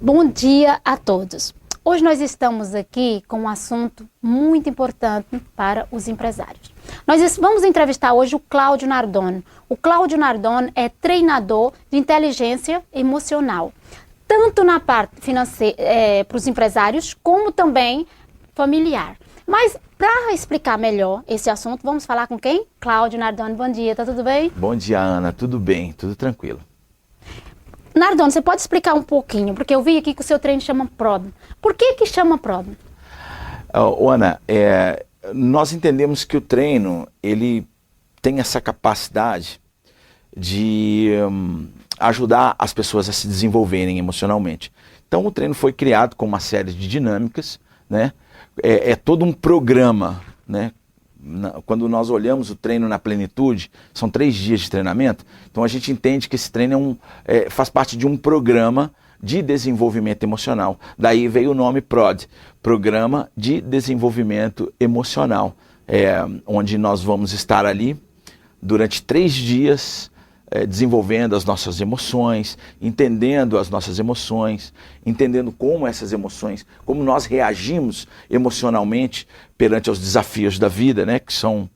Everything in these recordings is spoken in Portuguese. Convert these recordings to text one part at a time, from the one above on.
Bom dia a todos. Hoje nós estamos aqui com um assunto muito importante para os empresários. Nós vamos entrevistar hoje o Cláudio Nardone. O Cláudio Nardone é treinador de inteligência emocional, tanto na parte financeira para os empresários, como também familiar. Mas para explicar melhor esse assunto, vamos falar com quem? Cláudio Nardone, bom dia, tá tudo bem? Bom dia, Ana, tudo bem, tudo tranquilo. Nardone, você pode explicar um pouquinho, porque eu vi aqui que o seu treino chama PROD. Por que chama PROD? Ana, nós entendemos que o treino, ele tem essa capacidade de ajudar as pessoas a se desenvolverem emocionalmente. Então o treino foi criado com uma série de dinâmicas, né? É todo um programa, né? Quando nós olhamos o treino na plenitude, são 3 dias de treinamento, então a gente entende que esse treino faz parte de um programa de desenvolvimento emocional. Daí veio o nome PROD, Programa de Desenvolvimento Emocional, onde nós vamos estar ali durante 3 dias, desenvolvendo as nossas emoções, entendendo as nossas emoções, entendendo como essas emoções, como nós reagimos emocionalmente perante aos desafios da vida, né? Que são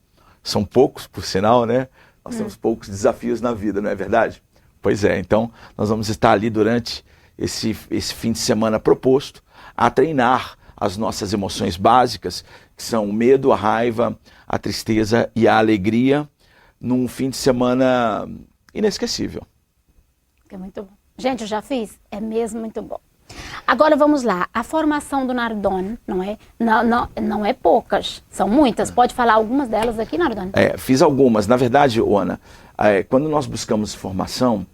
poucos, por sinal, né? Nós temos poucos desafios na vida, não é verdade? Pois é, então nós vamos estar ali durante esse fim de semana proposto a treinar as nossas emoções básicas, que são o medo, a raiva, a tristeza e a alegria, num fim de semana inesquecível. É muito bom. Gente, eu já fiz, é mesmo muito bom. Agora vamos lá, a formação do Nardone, não é poucas, são muitas. Pode falar algumas delas aqui, Nardone? Fiz algumas. Na verdade, Ana, quando nós buscamos formação,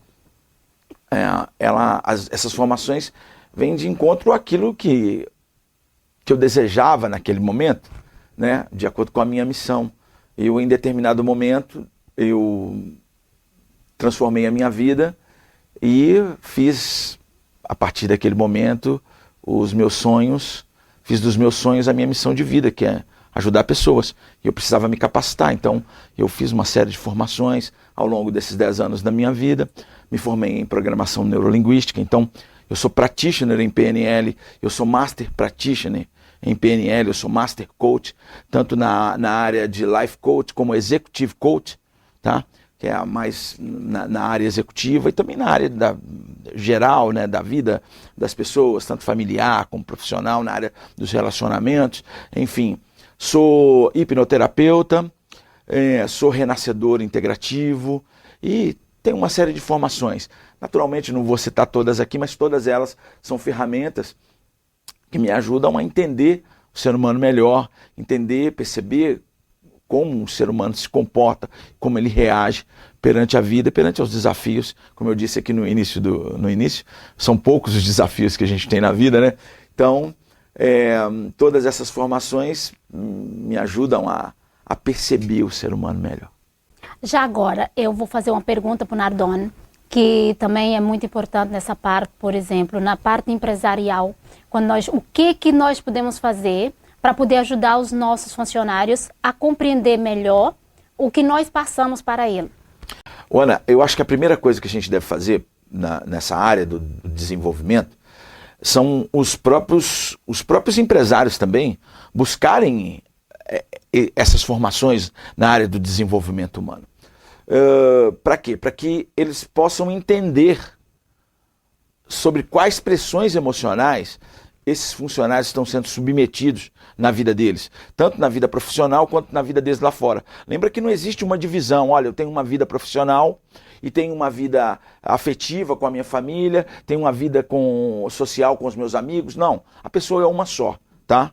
essas formações vêm de encontro àquilo que eu desejava naquele momento, né? De acordo com a minha missão. Eu, em determinado momento, eu transformei a minha vida e fiz, a partir daquele momento, os meus sonhos, fiz dos meus sonhos a minha missão de vida, que é ajudar pessoas. E eu precisava me capacitar, então eu fiz uma série de formações ao longo desses 10 anos da minha vida, me formei em programação neurolinguística, então eu sou practitioner em PNL, eu sou master practitioner em PNL, eu sou master coach, tanto na área de life coach como executive coach, tá? Que é mais na área executiva e também na área geral, né, da vida das pessoas, tanto familiar como profissional, na área dos relacionamentos. Enfim, sou hipnoterapeuta, sou renascedor integrativo e tenho uma série de formações. Naturalmente não vou citar todas aqui, mas todas elas são ferramentas que me ajudam a entender o ser humano melhor, entender, perceber como o ser humano se comporta, como ele reage perante a vida, perante os desafios. Como eu disse aqui no início, são poucos os desafios que a gente tem na vida, né? Então, todas essas formações me ajudam a perceber o ser humano melhor. Já agora, eu vou fazer uma pergunta para o Nardone, que também é muito importante nessa parte, por exemplo, na parte empresarial, o que nós podemos fazer para poder ajudar os nossos funcionários a compreender melhor o que nós passamos para ele. Ana, eu acho que a primeira coisa que a gente deve fazer nessa área do desenvolvimento são os próprios empresários também buscarem essas formações na área do desenvolvimento humano. Para quê? Para que eles possam entender sobre quais pressões emocionais esses funcionários estão sendo submetidos na vida deles, tanto na vida profissional quanto na vida deles lá fora. Lembra que não existe uma divisão, olha, eu tenho uma vida profissional e tenho uma vida afetiva com a minha família, tenho uma vida social com os meus amigos. Não, a pessoa é uma só, tá?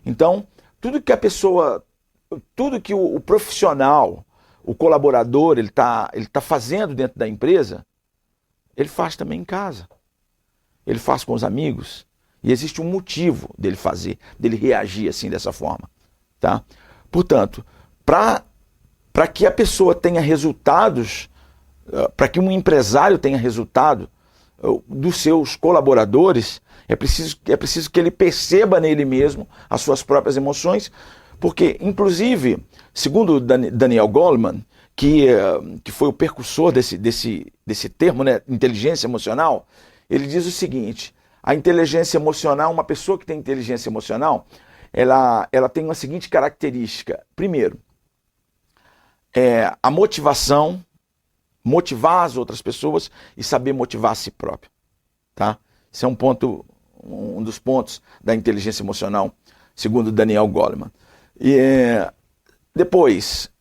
Então, tudo que o profissional, o colaborador, ele tá fazendo dentro da empresa, ele faz também em casa. Ele faz com os amigos. E existe um motivo dele fazer, dele reagir assim dessa forma, tá? Portanto, para que a pessoa tenha resultados, para que um empresário tenha resultado dos seus colaboradores, é preciso que ele perceba nele mesmo as suas próprias emoções, porque, inclusive, segundo Daniel Goleman, que foi o precursor desse termo, né, inteligência emocional, ele diz o seguinte: A inteligência emocional, uma pessoa que tem inteligência emocional, ela tem uma seguinte característica. Primeiro, a motivação, motivar as outras pessoas e saber motivar a si próprio. Tá? Esse é um dos pontos da inteligência emocional, segundo Daniel Goleman. Depois,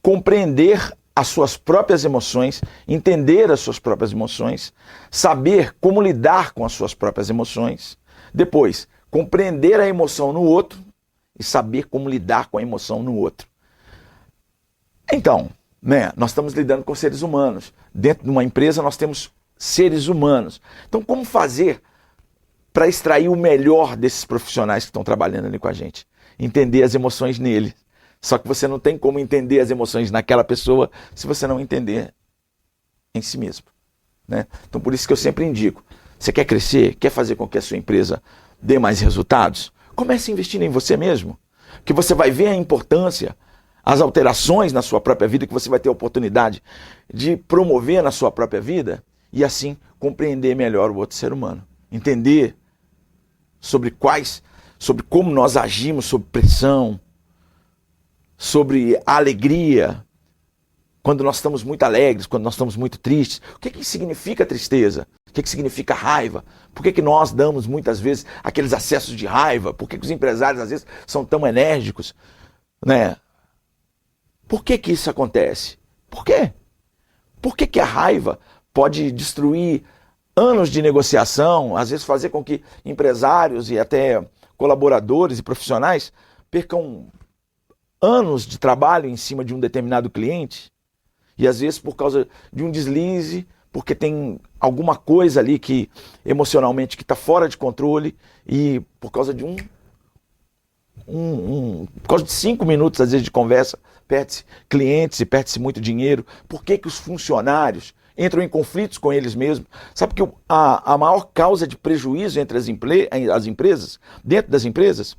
compreender as suas próprias emoções, entender as suas próprias emoções, saber como lidar com as suas próprias emoções. Depois, compreender a emoção no outro e saber como lidar com a emoção no outro. Então, nós estamos lidando com seres humanos. Dentro de uma empresa nós temos seres humanos. Então, como fazer para extrair o melhor desses profissionais que estão trabalhando ali com a gente? Entender as emoções neles. Só que você não tem como entender as emoções naquela pessoa se você não entender em si mesmo. Né? Então, por isso que eu sempre indico, você quer crescer, quer fazer com que a sua empresa dê mais resultados? Comece a investir em você mesmo, que você vai ver a importância, as alterações na sua própria vida, que você vai ter a oportunidade de promover na sua própria vida e assim compreender melhor o outro ser humano. Entender sobre como nós agimos sob pressão, sobre a alegria, quando nós estamos muito alegres, quando nós estamos muito tristes. O que significa tristeza? O que significa raiva? Por que nós damos muitas vezes aqueles acessos de raiva? Por que os empresários às vezes são tão enérgicos? Né? Por que isso acontece? Por quê? Por que a raiva pode destruir anos de negociação, às vezes fazer com que empresários e até colaboradores e profissionais percam anos de trabalho em cima de um determinado cliente, e às vezes por causa de um deslize, porque tem alguma coisa ali que emocionalmente que está fora de controle, e por causa de por causa de 5 minutos às vezes de conversa, perde-se clientes e perde-se muito dinheiro. Por que os funcionários entram em conflitos com eles mesmos? Sabe que a maior causa de prejuízo entre as empresas, dentro das empresas,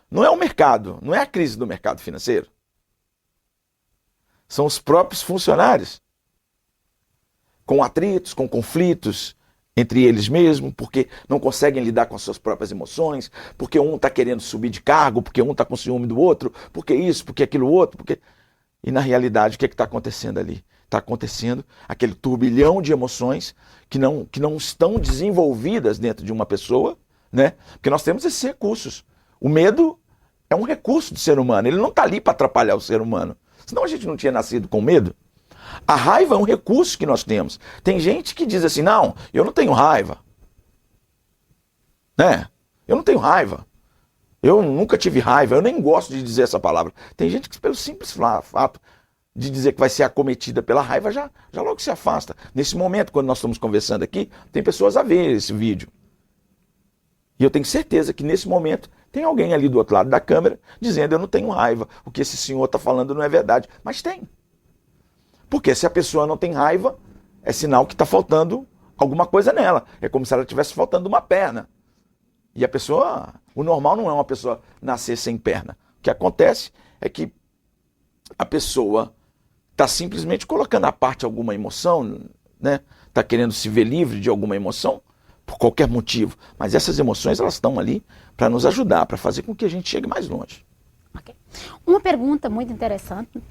não é o mercado, não é a crise do mercado financeiro. São os próprios funcionários, com atritos, com conflitos entre eles mesmos, porque não conseguem lidar com as suas próprias emoções, porque um está querendo subir de cargo, porque um está com ciúme do outro, porque isso, porque aquilo outro, porque... E na realidade, o que está acontecendo ali? Está acontecendo aquele turbilhão de emoções que não estão desenvolvidas dentro de uma pessoa, né? Porque nós temos esses recursos. O medo é um recurso do ser humano, ele não está ali para atrapalhar o ser humano. Senão a gente não tinha nascido com medo. A raiva é um recurso que nós temos. Tem gente que diz assim, não, eu não tenho raiva. Né? Eu não tenho raiva. Eu nunca tive raiva, eu nem gosto de dizer essa palavra. Tem gente que pelo simples fato de dizer que vai ser acometida pela raiva, já logo se afasta. Nesse momento, quando nós estamos conversando aqui, tem pessoas a ver esse vídeo. E eu tenho certeza que nesse momento tem alguém ali do outro lado da câmera dizendo eu não tenho raiva, o que esse senhor está falando não é verdade. Mas tem. Porque se a pessoa não tem raiva, é sinal que está faltando alguma coisa nela. É como se ela estivesse faltando uma perna. E a pessoa, o normal não é uma pessoa nascer sem perna. O que acontece é que a pessoa está simplesmente colocando à parte alguma emoção, né? Está querendo se ver livre de alguma emoção, por qualquer motivo. Mas essas emoções, elas estão ali para nos ajudar, para fazer com que a gente chegue mais longe. Okay. Uma pergunta muito interessante,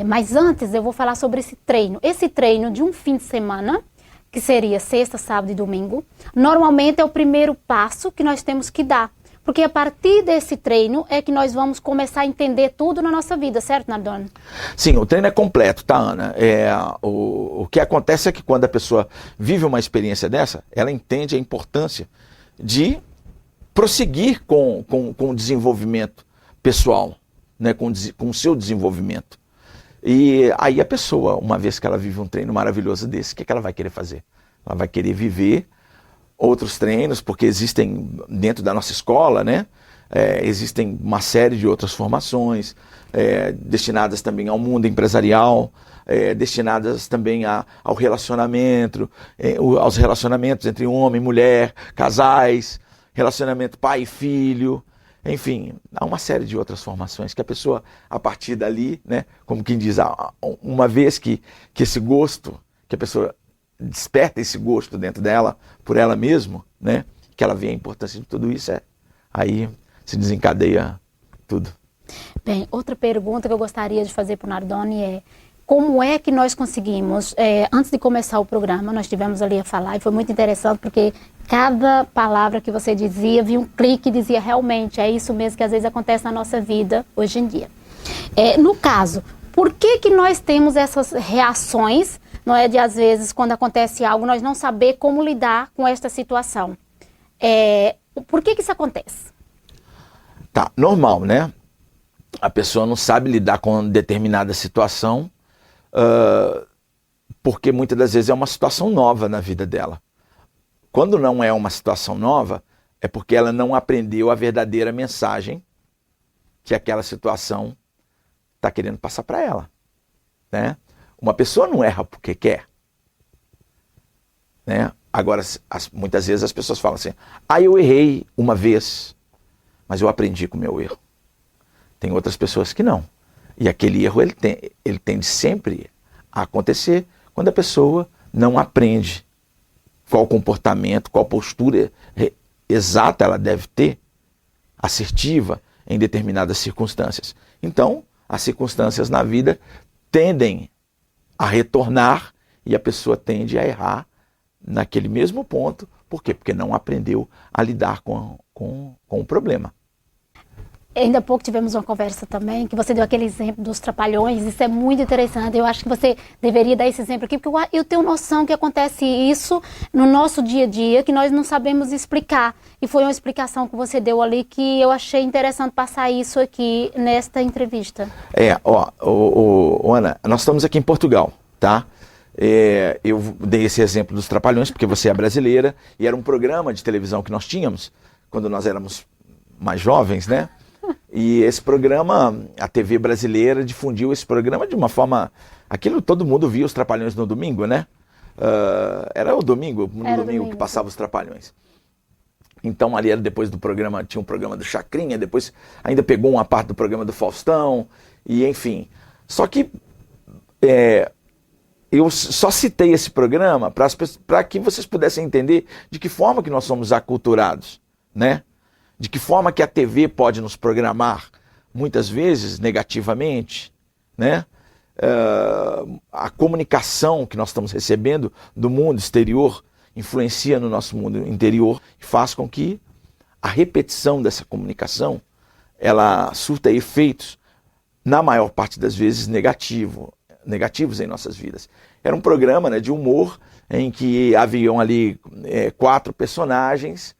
mas antes eu vou falar sobre esse treino. Esse treino de um fim de semana, que seria sexta, sábado e domingo, normalmente é o primeiro passo que nós temos que dar. Porque a partir desse treino é que nós vamos começar a entender tudo na nossa vida, certo, Nardone? Sim, o treino é completo, tá, Ana? O que acontece é que quando a pessoa vive uma experiência dessa, ela entende a importância de prosseguir com o desenvolvimento pessoal, né, com o seu desenvolvimento. E aí a pessoa, uma vez que ela vive um treino maravilhoso desse, o que ela vai querer fazer? Ela vai querer viver outros treinos, porque existem dentro da nossa escola, né, existem uma série de outras formações, destinadas também ao mundo empresarial, destinadas também ao relacionamento, aos relacionamentos entre homem e mulher, casais, relacionamento pai e filho. Enfim, há uma série de outras formações que a pessoa, a partir dali, né, como quem diz, uma vez que esse gosto, que a pessoa desperta esse gosto dentro dela, por ela mesma, né, que ela vê a importância de tudo isso, aí se desencadeia tudo. Bem, outra pergunta que eu gostaria de fazer para o Nardoni é: como é que nós conseguimos, antes de começar o programa, nós tivemos ali a falar, e foi muito interessante porque cada palavra que você dizia, vi um clique e dizia realmente, é isso mesmo que às vezes acontece na nossa vida hoje em dia. No caso, por que nós temos essas reações, não é, de às vezes quando acontece algo, nós não saber como lidar com esta situação? Por que isso acontece? Tá, normal, né? A pessoa não sabe lidar com determinada situação, porque muitas das vezes é uma situação nova na vida dela. Quando não é uma situação nova, é porque ela não aprendeu a verdadeira mensagem que aquela situação está querendo passar para ela, né? Uma pessoa não erra porque quer, né? Agora, muitas vezes as pessoas falam assim: eu errei uma vez, mas eu aprendi com o meu erro. Tem outras pessoas que não. E aquele erro ele tende sempre a acontecer quando a pessoa não aprende qual comportamento, qual postura exata ela deve ter, assertiva, em determinadas circunstâncias. Então, as circunstâncias na vida tendem a retornar e a pessoa tende a errar naquele mesmo ponto. Por quê? Porque não aprendeu a lidar com o problema. Ainda há pouco tivemos uma conversa também, que você deu aquele exemplo dos trapalhões, isso é muito interessante, eu acho que você deveria dar esse exemplo aqui, porque eu tenho noção que acontece isso no nosso dia a dia, que nós não sabemos explicar, e foi uma explicação que você deu ali que eu achei interessante passar isso aqui nesta entrevista. Ana, nós estamos aqui em Portugal, tá? Eu dei esse exemplo dos trapalhões, porque você é brasileira, e era um programa de televisão que nós tínhamos, quando nós éramos mais jovens, né? E esse programa, a TV brasileira difundiu esse programa de uma forma... Aquilo todo mundo via os Trapalhões no domingo, né? Era o domingo, domingo que passava os Trapalhões. Então ali era depois do programa, tinha um programa do Chacrinha, depois ainda pegou uma parte do programa do Faustão, e enfim. Só que eu só citei esse programa para que vocês pudessem entender de que forma que nós somos aculturados, né? De que forma que a TV pode nos programar, muitas vezes negativamente, né? A comunicação que nós estamos recebendo do mundo exterior influencia no nosso mundo interior e faz com que a repetição dessa comunicação ela surta efeitos, na maior parte das vezes, negativos em nossas vidas. Era um programa, né, de humor em que haviam ali 4 personagens,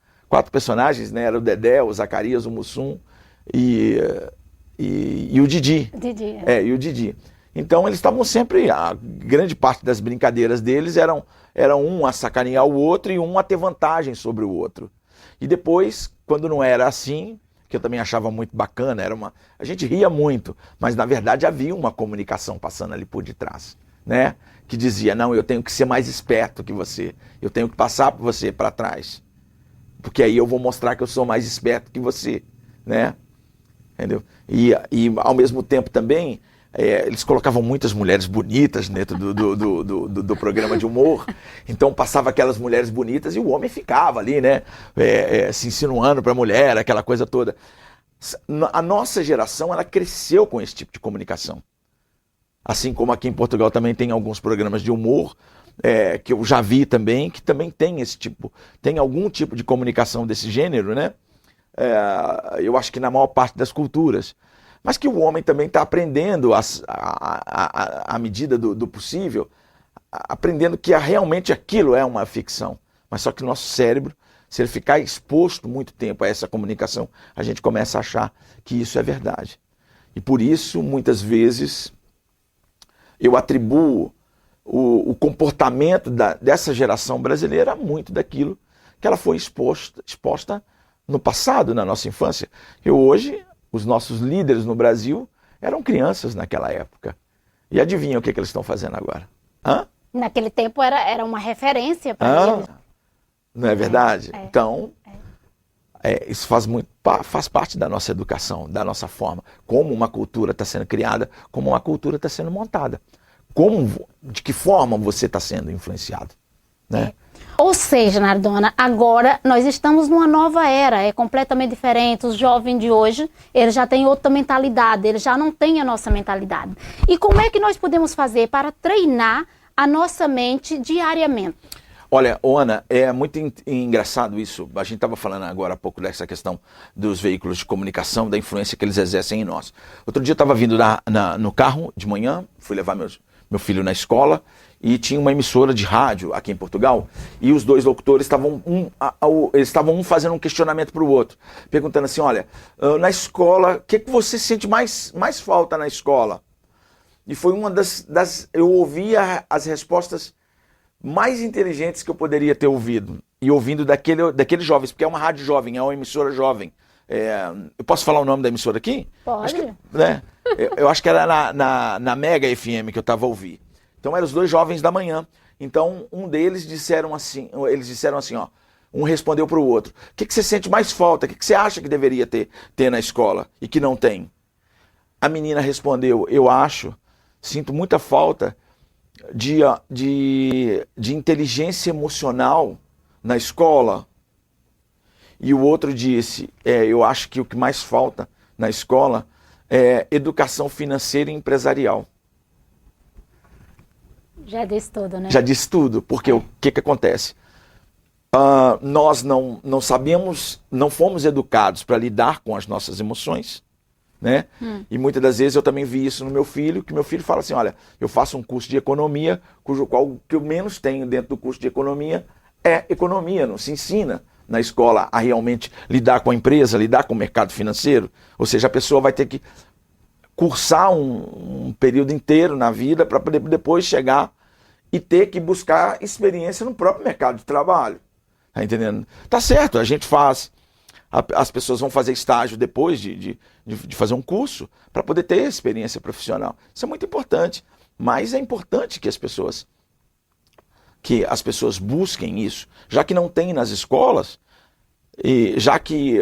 né? Era o Dedé, o Zacarias, o Mussum e o Didi. E o Didi. Então eles estavam sempre, a grande parte das brincadeiras deles eram um a sacanear o outro e um a ter vantagem sobre o outro. E depois, quando não era assim, que eu também achava muito bacana, a gente ria muito, mas na verdade havia uma comunicação passando ali por detrás, né? Que dizia: não, eu tenho que ser mais esperto que você, eu tenho que passar por você para trás. Porque aí eu vou mostrar que eu sou mais esperto que você, né? Entendeu? E ao mesmo tempo também, eles colocavam muitas mulheres bonitas dentro do programa de humor. Então passava aquelas mulheres bonitas e o homem ficava ali, né? Se insinuando para a mulher, aquela coisa toda. A nossa geração, ela cresceu com esse tipo de comunicação. Assim como aqui em Portugal também tem alguns programas de humor, que eu já vi também, que também tem algum tipo de comunicação desse gênero, né? Eu acho que na maior parte das culturas. Mas que o homem também está aprendendo, à medida do possível, aprendendo que realmente aquilo é uma ficção. Mas só que o nosso cérebro, se ele ficar exposto muito tempo a essa comunicação, a gente começa a achar que isso é verdade. E por isso, muitas vezes, eu atribuo o comportamento dessa geração brasileira muito daquilo que ela foi exposta no passado, na nossa infância. E hoje, os nossos líderes no Brasil eram crianças naquela época. E adivinha o que eles estão fazendo agora? Naquele tempo era uma referência para eles. Não é verdade? Então, isso faz parte da nossa educação, da nossa forma. Como uma cultura está sendo criada, como uma cultura está sendo montada. De que forma você está sendo influenciado, né? Ou seja, Nardona, agora nós estamos numa nova era, é completamente diferente. Os jovens de hoje, eles já têm outra mentalidade, eles já não têm a nossa mentalidade. E como é que nós podemos fazer para treinar a nossa mente diariamente? Olha, Ana, é muito engraçado isso. A gente estava falando agora há pouco dessa questão dos veículos de comunicação, da influência que eles exercem em nós. Outro dia eu estava vindo no carro de manhã, fui levar meu filho na escola, e tinha uma emissora de rádio aqui em Portugal, e os dois locutores estavam um fazendo um questionamento para o outro, perguntando assim, olha, na escola, o que você sente mais falta na escola? E foi uma eu ouvi as respostas mais inteligentes que eu poderia ter ouvido, e ouvindo daqueles jovens, porque é uma rádio jovem, é uma emissora jovem. Eu posso falar o nome da emissora aqui? Pode. Eu acho que era na Mega FM que eu estava a ouvir. Então eram os dois jovens da manhã. Então eles disseram assim, ó, um respondeu para o outro, o que você sente mais falta, o que você acha que deveria ter na escola e que não tem? A menina respondeu, sinto muita falta de inteligência emocional na escola. E o outro disse, eu acho que o que mais falta na escola é educação financeira e empresarial. Já disse tudo, né? Já disse tudo, porque o que acontece? Nós não sabemos, não fomos educados para lidar com as nossas emoções, né? E muitas das vezes eu também vi isso no meu filho, que meu filho fala assim, olha, eu faço um curso de economia, cujo qual o que eu menos tenho dentro do curso de economia é economia, não se ensina na escola a realmente lidar com a empresa, lidar com o mercado financeiro, ou seja, a pessoa vai ter que cursar um período inteiro na vida para poder depois chegar e ter que buscar experiência no próprio mercado de trabalho. Tá entendendo? Tá certo, a gente faz. As pessoas vão fazer estágio depois de fazer um curso para poder ter experiência profissional. Isso é muito importante. Mas é importante que as pessoas busquem isso. Já que não tem nas escolas, e já que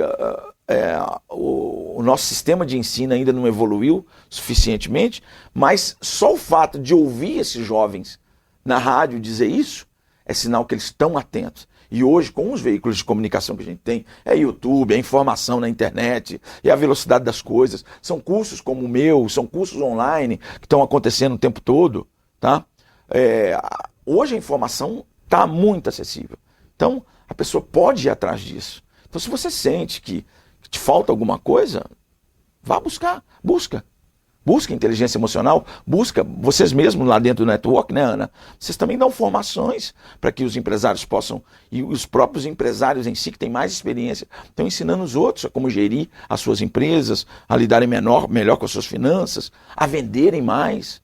o nosso sistema de ensino ainda não evoluiu suficientemente, mas só o fato de ouvir esses jovens na rádio dizer isso é sinal que eles estão atentos. E hoje, com os veículos de comunicação que a gente tem, é YouTube, é informação na internet, é a velocidade das coisas. São cursos como o meu, são cursos online que estão acontecendo o tempo todo. Tá? Hoje a informação está muito acessível. Então, a pessoa pode ir atrás disso. Então, se você sente que te falta alguma coisa, vá buscar, busca inteligência emocional, busca vocês mesmos lá dentro do network, né, Ana? Vocês também dão formações para que os empresários possam, e os próprios empresários em si, que têm mais experiência, estão ensinando os outros a como gerir as suas empresas, a lidarem melhor com as suas finanças, a venderem mais,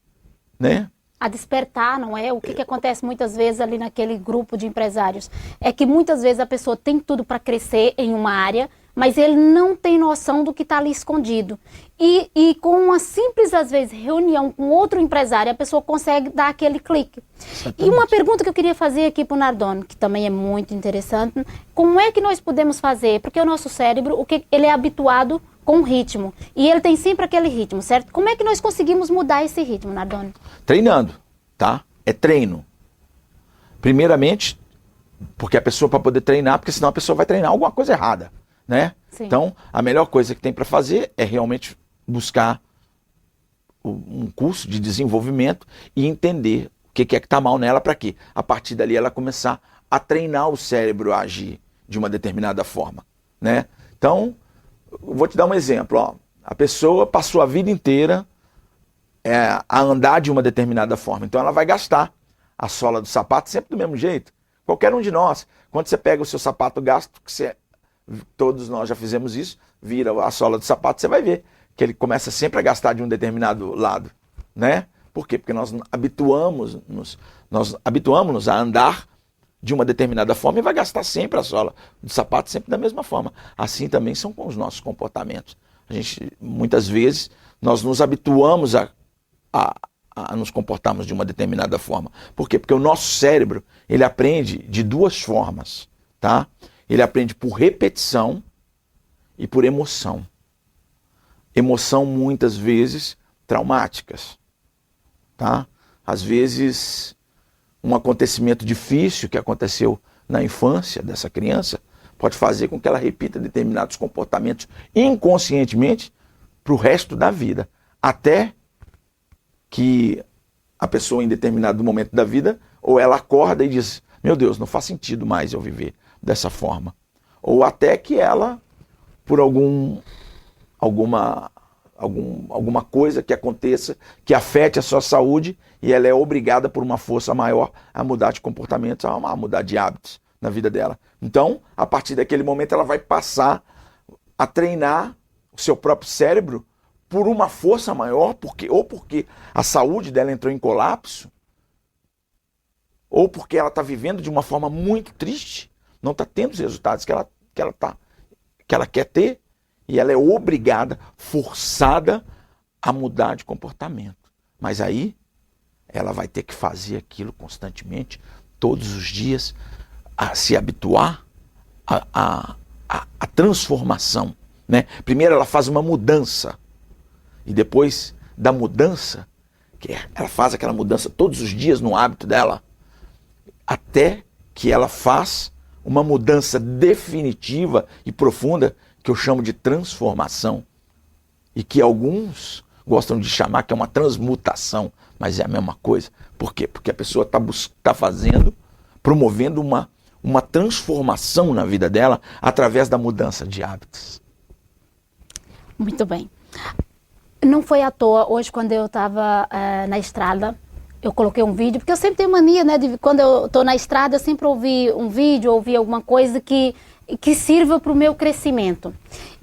né? A despertar, não é? O que acontece muitas vezes ali naquele grupo de empresários é que muitas vezes a pessoa tem tudo para crescer em uma área, mas ele não tem noção do que está ali escondido. E com uma simples, às vezes, reunião com outro empresário, a pessoa consegue dar aquele clique. Exatamente. E uma pergunta que eu queria fazer aqui para o Nardone, que também é muito interessante, como é que nós podemos fazer? Porque o nosso cérebro, ele é habituado com o ritmo, e ele tem sempre aquele ritmo, certo? Como é que nós conseguimos mudar esse ritmo, Nardone? Treinando, tá? É treino. Primeiramente, porque a pessoa, para poder treinar, porque senão a pessoa vai treinar alguma coisa errada, né? Sim. Então, a melhor coisa que tem para fazer é realmente buscar um curso de desenvolvimento e entender o que é que está mal nela, para quê? A partir dali ela começar a treinar o cérebro a agir de uma determinada forma, né? Então, vou te dar um exemplo. Ó. A pessoa passou a vida inteira a andar de uma determinada forma, então ela vai gastar a sola do sapato sempre do mesmo jeito. Qualquer um de nós, quando você pega o seu sapato gasto, todos nós já fizemos isso, vira a sola do sapato, você vai ver que ele começa sempre a gastar de um determinado lado, né? Por quê? Porque nós habituamos-nos a andar de uma determinada forma e vai gastar sempre a sola do sapato sempre da mesma forma. Assim também são com os nossos comportamentos. Muitas vezes, nós nos habituamos a nos comportarmos de uma determinada forma. Por quê? Porque o nosso cérebro, ele aprende de duas formas, tá? Ele aprende por repetição e por emoção. Emoção, muitas vezes, traumáticas, tá? Às vezes, um acontecimento difícil que aconteceu na infância dessa criança pode fazer com que ela repita determinados comportamentos inconscientemente para o resto da vida, até que a pessoa em determinado momento da vida, ou ela acorda e diz, meu Deus, não faz sentido mais eu viver dessa forma. Ou até que ela, por alguma coisa que aconteça, que afete a sua saúde, e ela é obrigada por uma força maior a mudar de comportamento, a mudar de hábitos na vida dela. Então, a partir daquele momento, ela vai passar a treinar o seu próprio cérebro por uma força maior, porque a saúde dela entrou em colapso, ou porque ela está vivendo de uma forma muito triste, não está tendo os resultados que ela quer ter, e ela é obrigada, forçada a mudar de comportamento. Mas aí ela vai ter que fazer aquilo constantemente, todos os dias, a se habituar à transformação. Né? Primeiro ela faz uma mudança, e depois da mudança, ela faz aquela mudança todos os dias no hábito dela, até que ela faz uma mudança definitiva e profunda, que eu chamo de transformação, e que alguns gostam de chamar que é uma transmutação, mas é a mesma coisa. Por quê? Porque a pessoa está promovendo uma transformação na vida dela através da mudança de hábitos. Muito bem. Não foi à toa, hoje quando eu estava na estrada, eu coloquei um vídeo, porque eu sempre tenho mania, né, quando eu estou na estrada, eu sempre ouvi um vídeo, ouvi alguma coisa que sirva para o meu crescimento.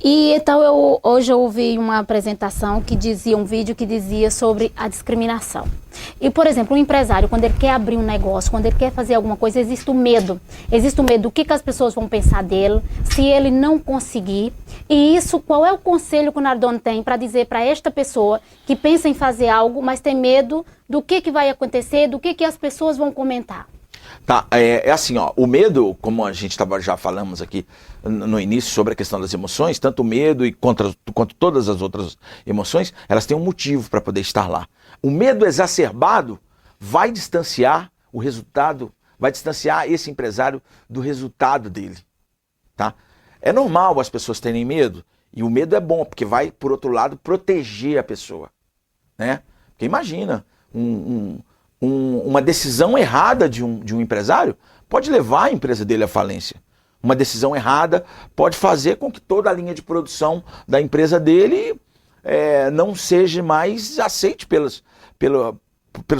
E então hoje eu ouvi uma apresentação que dizia, um vídeo que dizia sobre a discriminação. E, por exemplo, um empresário, quando ele quer abrir um negócio, quando ele quer fazer alguma coisa, existe o medo. Existe o medo do que as pessoas vão pensar dele, se ele não conseguir. E isso, qual é o conselho que o Nardone tem para dizer para esta pessoa que pensa em fazer algo, mas tem medo do que vai acontecer, do que as pessoas vão comentar? Tá, é assim, ó, o medo, como a gente já falamos aqui no início sobre a questão das emoções, tanto o medo quanto todas as outras emoções, elas têm um motivo para poder estar lá. O medo exacerbado vai distanciar o resultado, vai distanciar esse empresário do resultado dele, tá? É normal as pessoas terem medo, e o medo é bom, porque vai, por outro lado, proteger a pessoa, né? Porque imagina, uma decisão errada de um empresário pode levar a empresa dele à falência. Uma decisão errada pode fazer com que toda a linha de produção da empresa dele não seja mais aceite pelos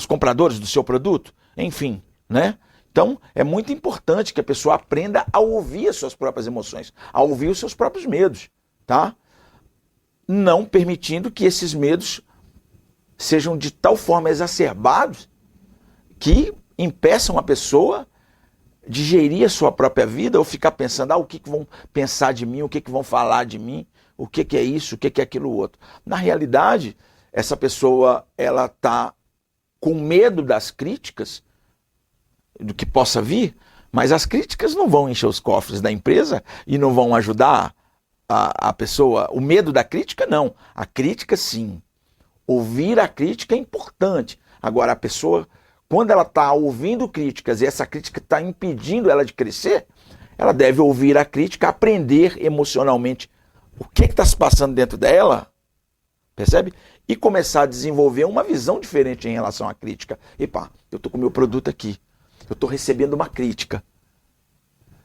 compradores do seu produto. Enfim, né? Então, é muito importante que a pessoa aprenda a ouvir as suas próprias emoções, a ouvir os seus próprios medos, tá? Não permitindo que esses medos sejam de tal forma exacerbados que impeçam a pessoa de gerir a sua própria vida ou ficar pensando, o que vão pensar de mim, o que vão falar de mim, o que é isso, o que é aquilo outro. Na realidade, essa pessoa ela está com medo das críticas, do que possa vir, mas as críticas não vão encher os cofres da empresa e não vão ajudar a pessoa. O medo da crítica, não. A crítica, sim. Ouvir a crítica é importante. Agora, a pessoa, quando ela está ouvindo críticas e essa crítica está impedindo ela de crescer, ela deve ouvir a crítica, aprender emocionalmente o que está se passando dentro dela, percebe? E começar a desenvolver uma visão diferente em relação à crítica. Epa, eu estou com o meu produto aqui, eu estou recebendo uma crítica.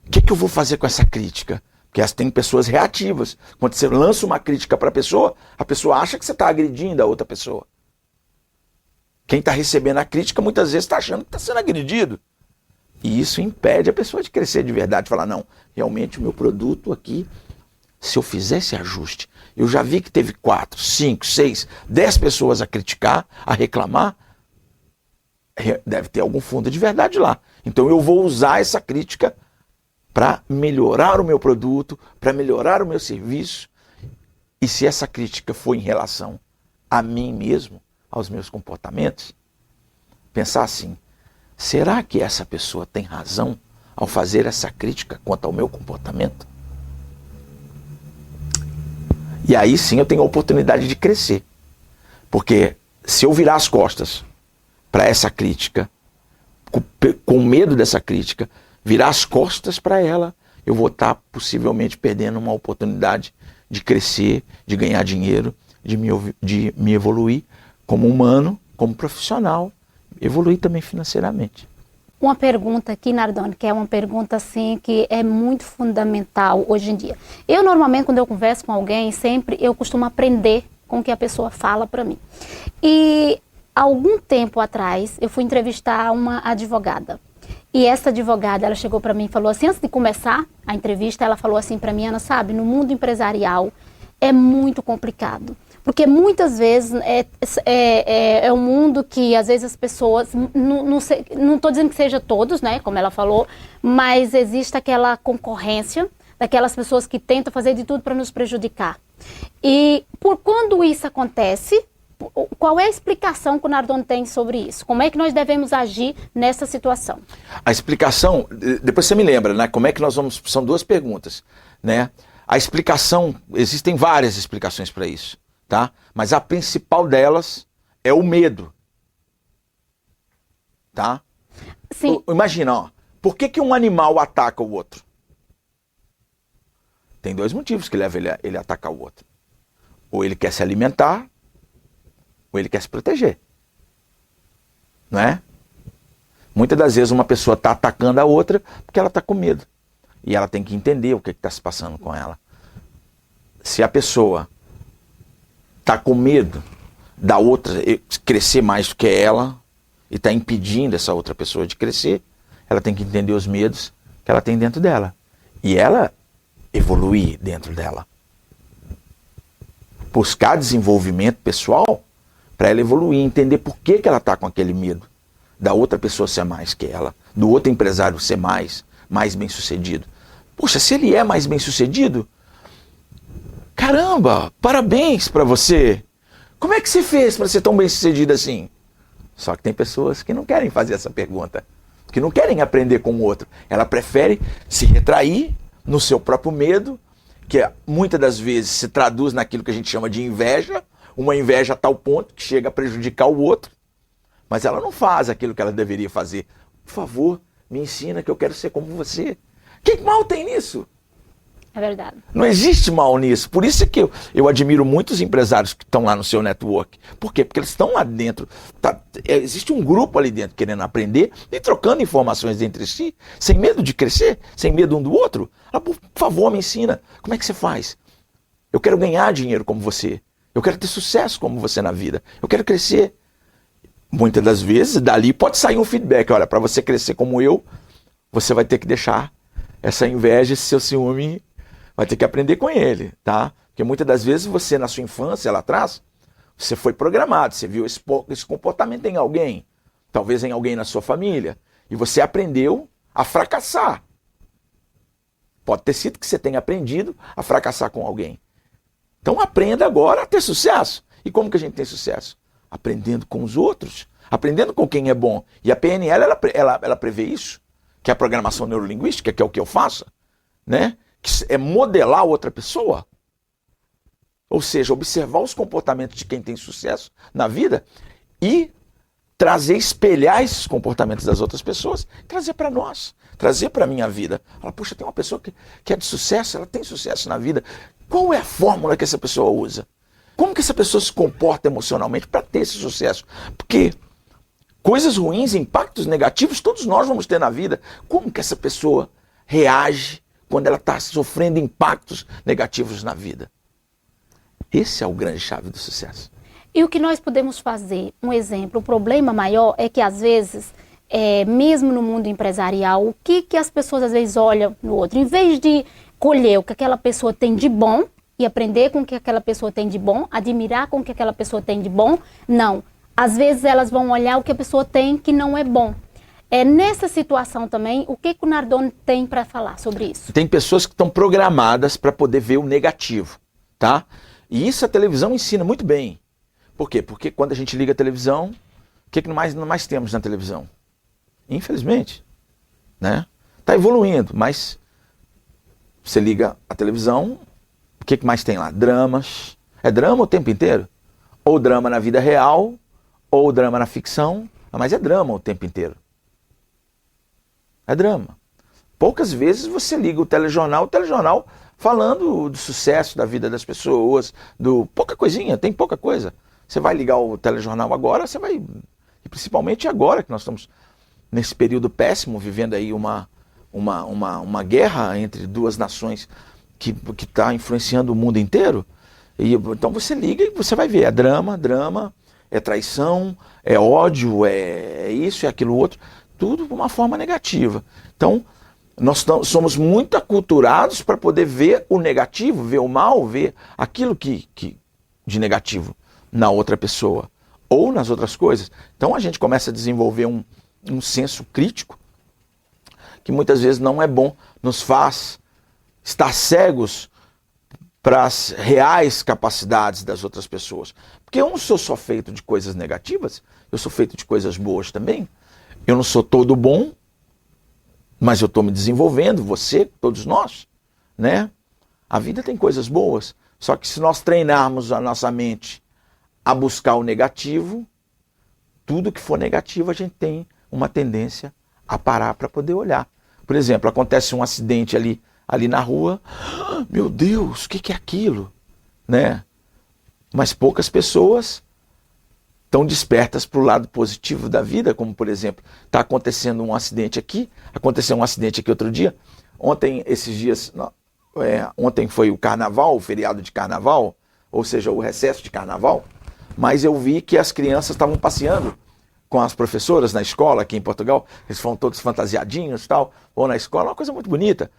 O que eu vou fazer com essa crítica? Porque tem pessoas reativas. Quando você lança uma crítica para a pessoa acha que você está agredindo a outra pessoa. Quem está recebendo a crítica muitas vezes está achando que está sendo agredido. E isso impede a pessoa de crescer de verdade. Falar, não, realmente o meu produto aqui, se eu fizer esse ajuste, eu já vi que teve 4, 5, 6, 10 pessoas a criticar, a reclamar, deve ter algum fundo de verdade lá. Então eu vou usar essa crítica para melhorar o meu produto, para melhorar o meu serviço. E se essa crítica for em relação a mim mesmo, aos meus comportamentos, pensar assim, será que essa pessoa tem razão ao fazer essa crítica quanto ao meu comportamento? E aí sim eu tenho a oportunidade de crescer. Porque se eu virar as costas para essa crítica com medo dessa crítica, virar as costas para ela, eu vou estar possivelmente perdendo uma oportunidade de crescer, de ganhar dinheiro, de me evoluir como humano, como profissional, evoluir também financeiramente. Uma pergunta aqui, Nardone, que é uma pergunta assim que é muito fundamental hoje em dia. Eu normalmente, quando eu converso com alguém, sempre eu costumo aprender com o que a pessoa fala para mim. E algum tempo atrás, eu fui entrevistar uma advogada. E essa advogada, ela chegou para mim e falou assim, antes de começar a entrevista, ela falou assim para mim, Ana, sabe, no mundo empresarial é muito complicado. Porque muitas vezes é um mundo que às vezes as pessoas, não estou dizendo que seja todos, né, como ela falou, mas existe aquela concorrência daquelas pessoas que tentam fazer de tudo para nos prejudicar. E quando isso acontece, qual é a explicação que o Nardone tem sobre isso? Como é que nós devemos agir nessa situação? A explicação, depois você me lembra, né? Como é que nós vamos... São duas perguntas, né? A explicação, existem várias explicações para isso, tá? Mas a principal delas é o medo, tá? Sim. Imagina, ó, por que um animal ataca o outro? Tem dois motivos que levam ele a atacar o outro. Ou ele quer se alimentar, ou ele quer se proteger. Não é? Muitas das vezes uma pessoa está atacando a outra porque ela está com medo. E ela tem que entender o que está se passando com ela. Se a pessoa está com medo da outra crescer mais do que ela e está impedindo essa outra pessoa de crescer, ela tem que entender os medos que ela tem dentro dela. E ela evoluir dentro dela. Buscar desenvolvimento pessoal para ela evoluir, entender por que ela está com aquele medo da outra pessoa ser mais que ela, do outro empresário ser mais bem sucedido. Poxa, se ele é mais bem sucedido, caramba, parabéns para você. Como é que você fez para ser tão bem sucedido assim? Só que tem pessoas que não querem fazer essa pergunta, que não querem aprender com o outro. Ela prefere se retrair no seu próprio medo, que muitas das vezes se traduz naquilo que a gente chama de inveja, uma inveja a tal ponto que chega a prejudicar o outro, mas ela não faz aquilo que ela deveria fazer. Por favor, me ensina que eu quero ser como você. Que mal tem nisso? É verdade. Não existe mal nisso. Por isso é que eu admiro muitos empresários que estão lá no seu network. Por quê? Porque eles estão lá dentro. Existe um grupo ali dentro querendo aprender e trocando informações entre si, sem medo de crescer, sem medo um do outro. Por favor, me ensina. Como é que você faz? Eu quero ganhar dinheiro como você. Eu quero ter sucesso como você na vida. Eu quero crescer. Muitas das vezes, dali pode sair um feedback. Olha, para você crescer como eu, você vai ter que deixar essa inveja, esse seu ciúme, vai ter que aprender com ele, tá? Porque muitas das vezes você, na sua infância, lá atrás, você foi programado, você viu esse comportamento em alguém, talvez em alguém na sua família, e você aprendeu a fracassar. Pode ter sido que você tenha aprendido a fracassar com alguém. Então aprenda agora a ter sucesso. E como que a gente tem sucesso? Aprendendo com os outros, aprendendo com quem é bom. E a PNL, ela prevê isso, que é a programação neurolinguística, que é o que eu faço, né? Que é modelar outra pessoa. Ou seja, observar os comportamentos de quem tem sucesso na vida e espelhar esses comportamentos das outras pessoas, trazer para nós, trazer para a minha vida. Fala, poxa, tem uma pessoa que é de sucesso, ela tem sucesso na vida. Qual é a fórmula que essa pessoa usa? Como que essa pessoa se comporta emocionalmente para ter esse sucesso? Porque coisas ruins, impactos negativos, todos nós vamos ter na vida. Como que essa pessoa reage quando ela está sofrendo impactos negativos na vida? Esse é o grande chave do sucesso. E o que nós podemos fazer? Um exemplo, o problema maior é que às vezes, mesmo no mundo empresarial, o que as pessoas às vezes olham no outro? Em vez de colher o que aquela pessoa tem de bom e aprender com o que aquela pessoa tem de bom, admirar com o que aquela pessoa tem de bom, não. Às vezes elas vão olhar o que a pessoa tem que não é bom. Nessa situação também, o que o Nardone tem para falar sobre isso? Tem pessoas que estão programadas para poder ver o negativo, tá? E isso a televisão ensina muito bem. Por quê? Porque quando a gente liga a televisão, o que mais temos na televisão? Infelizmente, né? Tá evoluindo, mas você liga a televisão, o que mais tem lá? Dramas. É drama o tempo inteiro? Ou drama na vida real, ou drama na ficção, mas é drama o tempo inteiro. É drama. Poucas vezes você liga o telejornal falando do sucesso da vida das pessoas, pouca coisinha, tem pouca coisa. Você vai ligar o telejornal agora, e principalmente agora que nós estamos nesse período péssimo, vivendo aí uma guerra entre duas nações que está influenciando o mundo inteiro. Então você liga e você vai ver, é drama, é traição, é ódio, é isso, é aquilo outro, tudo de uma forma negativa. Então, nós somos muito aculturados para poder ver o negativo, ver o mal, ver aquilo que de negativo na outra pessoa ou nas outras coisas. Então a gente começa a desenvolver um senso crítico que muitas vezes não é bom, nos faz estar cegos para as reais capacidades das outras pessoas. Porque eu não sou só feito de coisas negativas, eu sou feito de coisas boas também. Eu não sou todo bom, mas eu estou me desenvolvendo, você, todos nós, né? A vida tem coisas boas, só que se nós treinarmos a nossa mente a buscar o negativo, tudo que for negativo a gente tem uma tendência a parar para poder olhar. Por exemplo, acontece um acidente ali na rua, meu Deus, o que é aquilo? Né? Mas poucas pessoas estão despertas para o lado positivo da vida, como por exemplo, está acontecendo um acidente aqui, aconteceu um acidente aqui outro dia, ontem foi o carnaval, o feriado de carnaval, ou seja, o recesso de carnaval, mas eu vi que as crianças estavam passeando com as professoras na escola aqui em Portugal, eles foram todos fantasiadinhos e tal, ou na escola, uma coisa muito bonita.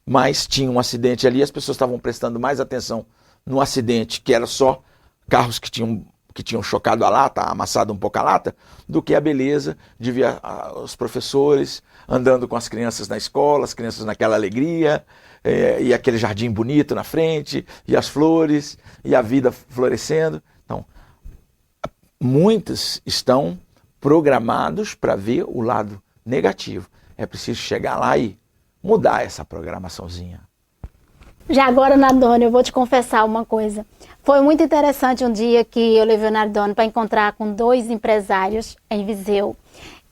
Mas tinha um acidente ali, as pessoas estavam prestando mais atenção no acidente, que era só carros que tinham chocado a lata, amassado um pouco a lata, do que a beleza de ver os professores andando com as crianças na escola, as crianças naquela alegria, e aquele jardim bonito na frente, e as flores, e a vida florescendo. Então, muitos estão programados para ver o lado negativo. É preciso chegar lá e mudar essa programaçãozinha. Já agora, Nardone, eu vou te confessar uma coisa. Foi muito interessante um dia que eu levei o Nardone para encontrar com 2 empresários em Viseu.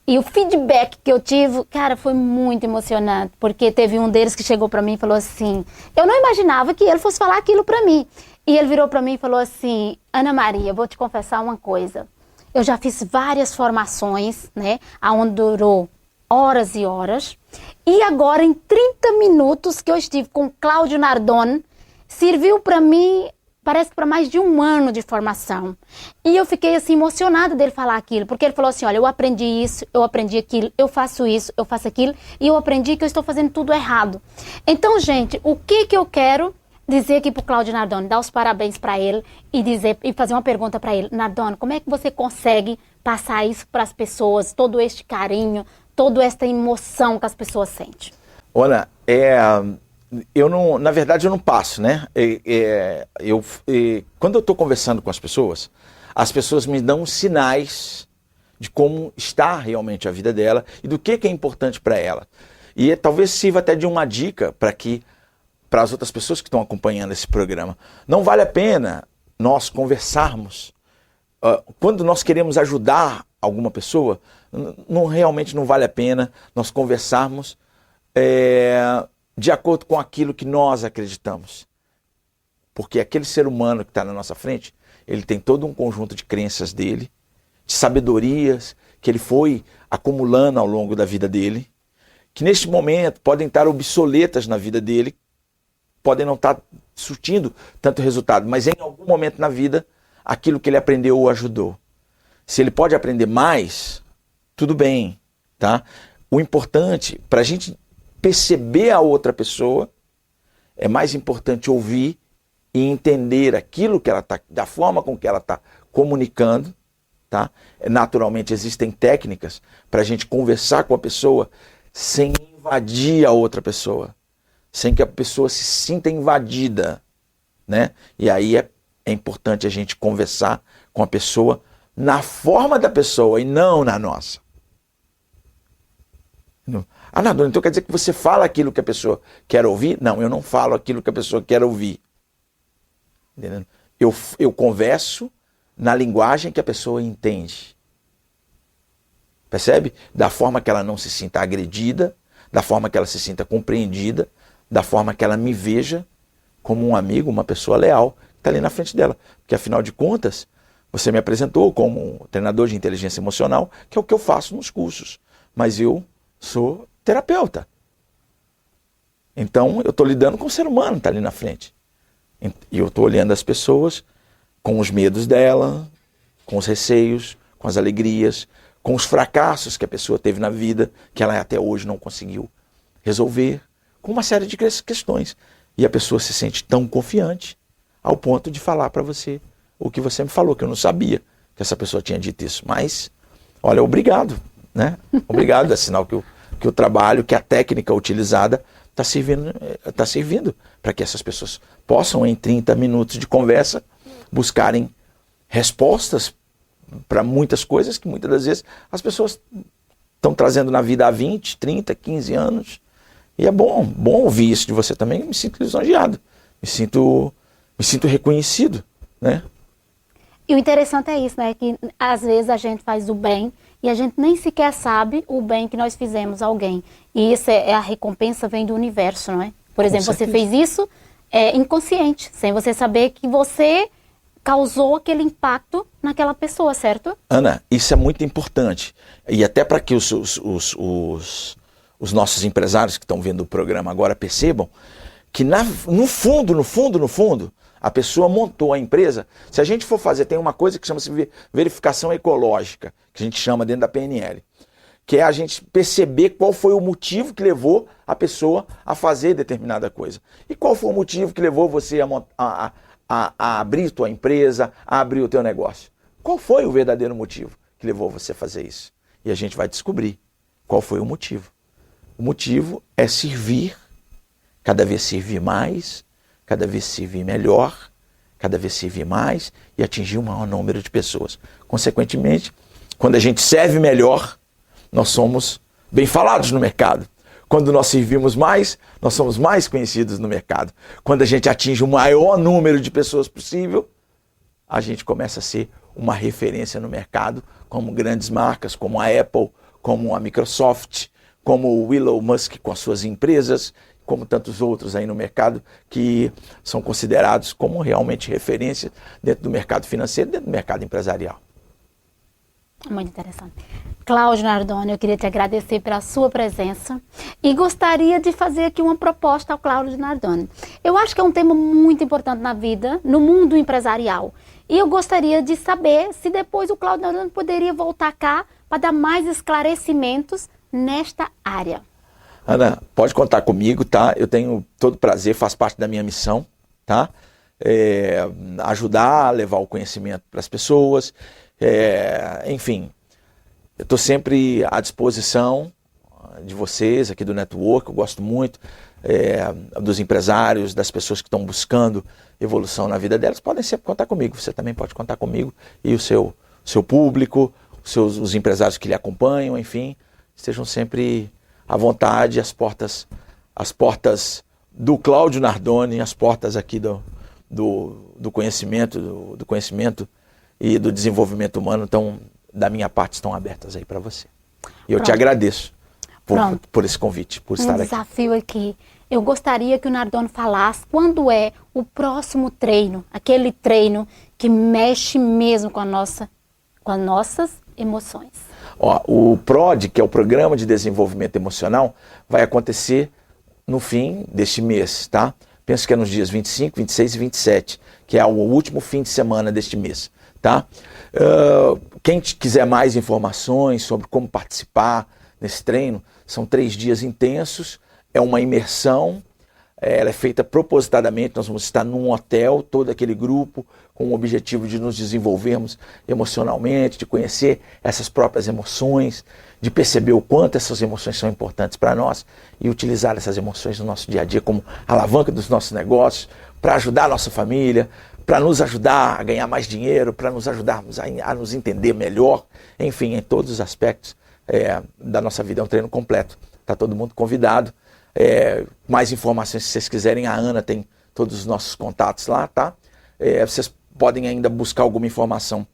E o feedback que eu tive, cara, foi muito emocionante, porque teve um deles que chegou para mim e falou assim, eu não imaginava que ele fosse falar aquilo para mim. E ele virou para mim e falou assim, Ana Maria, vou te confessar uma coisa. Eu já fiz várias formações, né, onde durou horas e horas. E agora, em 30 minutos que eu estive com o Cláudio Nardone, serviu para mim, parece que para mais de 1 ano de formação. E eu fiquei assim emocionada dele falar aquilo, porque ele falou assim, olha, eu aprendi isso, eu aprendi aquilo, eu faço isso, eu faço aquilo, e eu aprendi que eu estou fazendo tudo errado. Então, gente, o que eu quero dizer aqui para o Cláudio Nardone, dar os parabéns para ele e fazer uma pergunta para ele. Nardone, como é que você consegue passar isso para as pessoas, todo este carinho, toda esta emoção que as pessoas sentem? Olha, na verdade eu não passo, né? Quando eu estou conversando com as pessoas me dão sinais de como está realmente a vida dela e do que é importante para ela. E talvez sirva até de uma dica para as outras pessoas que estão acompanhando esse programa. Não vale a pena nós conversarmos quando nós queremos ajudar alguma pessoa, realmente não vale a pena nós conversarmos de acordo com aquilo que nós acreditamos. Porque aquele ser humano que está na nossa frente, ele tem todo um conjunto de crenças dele, de sabedorias que ele foi acumulando ao longo da vida dele, que neste momento podem estar obsoletas na vida dele, podem não estar surtindo tanto resultado, mas em algum momento na vida, aquilo que ele aprendeu o ajudou. Se ele pode aprender mais, tudo bem, tá? O importante, para a gente perceber a outra pessoa, é mais importante ouvir e entender aquilo que ela está, da forma com que ela está comunicando, tá? Naturalmente existem técnicas para a gente conversar com a pessoa sem invadir a outra pessoa, sem que a pessoa se sinta invadida, né? E aí é importante a gente conversar com a pessoa na forma da pessoa e não na nossa. Ah, Nardone, então quer dizer que você fala aquilo que a pessoa quer ouvir? Não, eu não falo aquilo que a pessoa quer ouvir. Entendeu? Eu converso na linguagem que a pessoa entende. percebe? Da forma que ela não se sinta agredida, da forma que ela se sinta compreendida, da forma que ela me veja como um amigo, uma pessoa leal que está ali na frente dela. Porque afinal de contas, você me apresentou como treinador de inteligência emocional, que é o que eu faço nos cursos. Mas eu sou terapeuta. Então eu estou lidando com o ser humano que está ali na frente. E eu estou olhando as pessoas com os medos dela, com os receios, com as alegrias, com os fracassos que a pessoa teve na vida, que ela até hoje não conseguiu resolver, com uma série de questões. E a pessoa se sente tão confiante ao ponto de falar para você o que você me falou, que eu não sabia que essa pessoa tinha dito isso. Mas, olha, obrigado, né? Obrigado, é sinal que o trabalho, que a técnica utilizada está servindo para que essas pessoas possam, em 30 minutos de conversa, buscarem respostas para muitas coisas que muitas das vezes as pessoas estão trazendo na vida há 20, 30, 15 anos. E é bom ouvir isso de você também. Eu me sinto lisonjeado, me sinto reconhecido, né? E o interessante é isso, né? Que às vezes a gente faz o bem e a gente nem sequer sabe o bem que nós fizemos a alguém. E isso a recompensa vem do universo, não é? Por exemplo, você fez isso inconsciente, sem você saber que você causou aquele impacto naquela pessoa, certo? Ana, isso é muito importante. E até para que os nossos empresários que estão vendo o programa agora percebam que no fundo, a pessoa montou a empresa. Se a gente for fazer, tem uma coisa que chama-se verificação ecológica, que a gente chama dentro da PNL, que é a gente perceber qual foi o motivo que levou a pessoa a fazer determinada coisa. E qual foi o motivo que levou você a abrir tua empresa, a abrir o teu negócio. Qual foi o verdadeiro motivo que levou você a fazer isso? E a gente vai descobrir qual foi o motivo. O motivo é servir, cada vez servir mais, cada vez servir melhor, cada vez servir mais e atingir um maior número de pessoas. Consequentemente, quando a gente serve melhor, nós somos bem falados no mercado. Quando nós servimos mais, nós somos mais conhecidos no mercado. Quando a gente atinge o maior número de pessoas possível, a gente começa a ser uma referência no mercado, como grandes marcas, como a Apple, como a Microsoft, como o Elon Musk com as suas empresas, como tantos outros aí no mercado que são considerados como realmente referência dentro do mercado financeiro, dentro do mercado empresarial. Muito interessante. Cláudio Nardoni, eu queria te agradecer pela sua presença e gostaria de fazer aqui uma proposta ao Cláudio Nardoni. Eu acho que é um tema muito importante na vida, no mundo empresarial. E eu gostaria de saber se depois o Cláudio Nardoni poderia voltar cá para dar mais esclarecimentos nesta área. Ana, pode contar comigo, tá? Eu tenho todo prazer, faz parte da minha missão, tá? Ajudar a levar o conhecimento para as pessoas. Enfim, eu estou sempre à disposição de vocês aqui do Network. Eu gosto muito dos empresários, das pessoas que estão buscando evolução na vida delas. Podem sempre contar comigo, você também pode contar comigo e o seu público, os empresários que lhe acompanham, enfim, estejam sempre à vontade. As portas do Cláudio Nardoni, as portas aqui do conhecimento e do desenvolvimento humano da minha parte estão abertas aí para você. E eu te agradeço por esse convite, por estar aqui. Um desafio aqui. Eu gostaria que o Nardoni falasse quando é o próximo treino, aquele treino que mexe mesmo com as nossas emoções. O PROD, que é o Programa de Desenvolvimento Emocional, vai acontecer no fim deste mês, tá? Penso que é nos dias 25, 26 e 27, que é o último fim de semana deste mês. Tá? Quem quiser mais informações sobre como participar nesse treino, são 3 dias intensos, é uma imersão, ela é feita propositadamente, nós vamos estar num hotel, todo aquele grupo, com o objetivo de nos desenvolvermos emocionalmente, de conhecer essas próprias emoções, de perceber o quanto essas emoções são importantes para nós e utilizar essas emoções no nosso dia a dia como alavanca dos nossos negócios, para ajudar a nossa família, para nos ajudar a ganhar mais dinheiro, para nos ajudarmos a nos entender melhor, enfim, em todos os aspectos da nossa vida. É um treino completo, está todo mundo convidado. Mais informações, se vocês quiserem, a Ana tem todos os nossos contatos lá, tá? Vocês podem ainda buscar alguma informação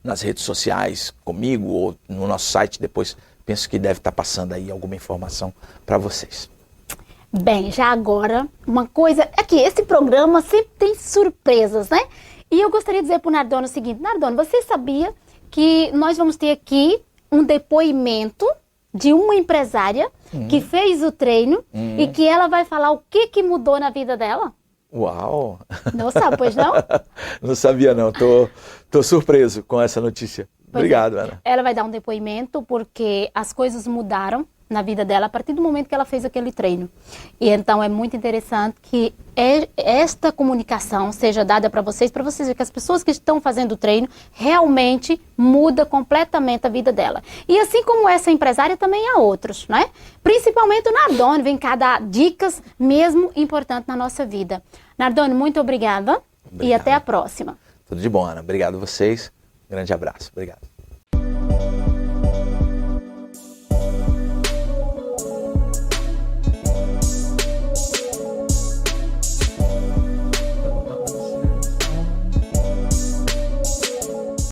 nas redes sociais comigo ou no nosso site depois. Penso que deve estar passando aí alguma informação para vocês. Bem, já agora, uma coisa é que esse programa sempre tem surpresas, né? E eu gostaria de dizer para o Nardone o seguinte: Nardone, você sabia que nós vamos ter aqui um depoimento de uma empresária que fez o treino e que ela vai falar o que mudou na vida dela? Uau! Não sabe, pois não? Não sabia não, tô surpreso com essa notícia. Obrigado, Ana. Ela vai dar um depoimento porque as coisas mudaram na vida dela a partir do momento que ela fez aquele treino. E então é muito interessante que esta comunicação seja dada para vocês verem que as pessoas que estão fazendo o treino realmente muda completamente a vida dela. E assim como essa empresária, também há outros, né? Principalmente o Nardone vem cá dar dicas mesmo importantes na nossa vida. Nardone, muito obrigada. E até a próxima. Tudo de bom, Ana. Obrigado a vocês. Grande abraço. Obrigado.